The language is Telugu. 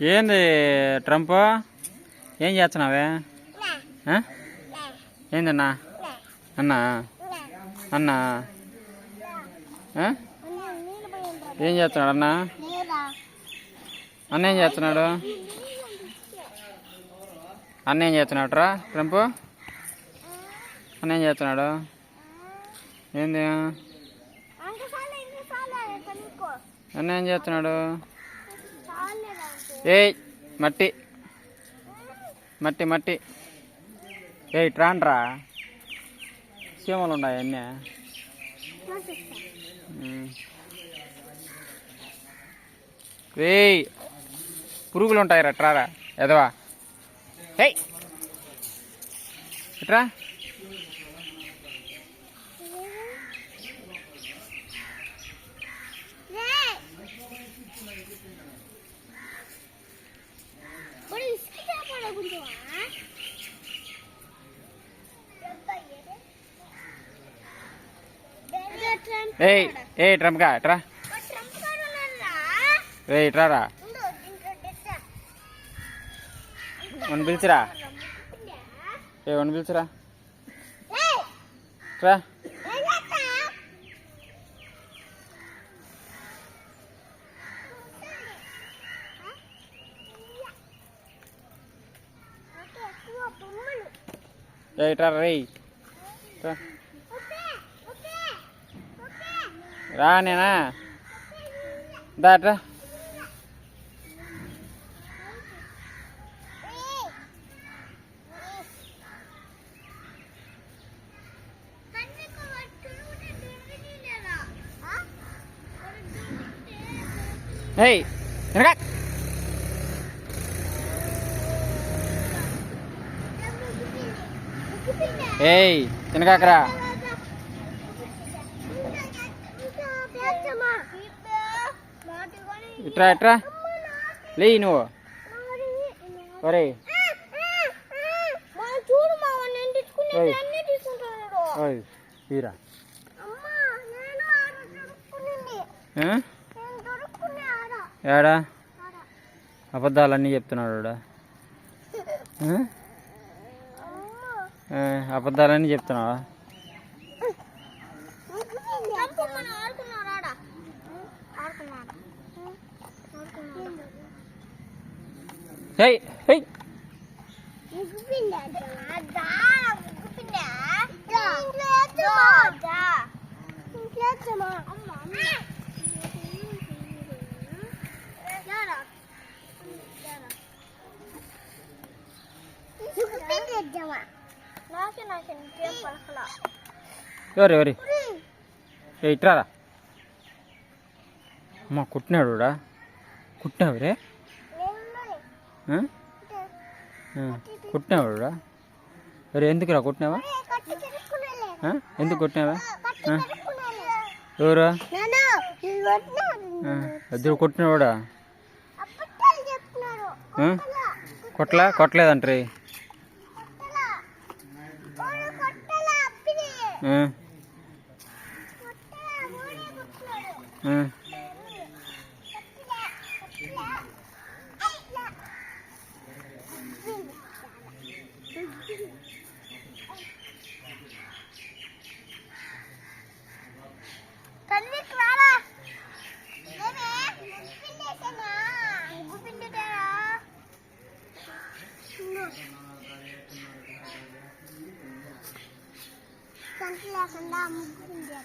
ఏంది ట్రంప్ ఏం చేస్తున్నావే? ఏందన్నా అన్నా అన్నా ఏం చేస్తున్నాడు అన్నా? అన్న ఏం చేస్తున్నాడు? అన్న ఏం చేస్తున్నాడు రా ట్రంప్? అన్న ఏం చేస్తున్నాడు? ఏంది అన్న ఏం చేస్తున్నాడు? ఏయ్ మట్టి మట్టి మట్టి ఏయ్ ట్రాన్రా చీమలు ఉన్నాయి అన్నీ. ఏయ్ పురుగులు ఉంటాయిరా ట్రారా ఎదవా. ఏయ్ ఇట్రా ఏయ్ ఏయ్ ట్రంప్గా ఇట్రా. ఏయ్ ఇట్రారా వన్ పిలిచిరా. వన్ పిలిచిరా రా. ఇట్రా రే రా నేనా దాట్రా. ఏయ్ వెనక ఏయ్ వెనకాకరా. ఇట్రా ఇట్రా లే నువ్వు. ఒరే తీరా ఏడా అబద్ధాలన్నీ చెప్తున్నాడు. అబద్ధాలన్నీ చెప్తున్నావా? ఏయ్ ఏయ్ ఎవరు ఎవరి ఇట్రారా. అమ్మా కుట్టినాడు కుట్టినావురే కుట్టినావురా. ఎవరు ఎందుకురా కుట్టినావా? ఎందుకు కొట్టినావా? ఎవరు ఇద్దరు కొట్టినవాడా? కొట్టలేదంటారు. Santi la kanda mugun dia.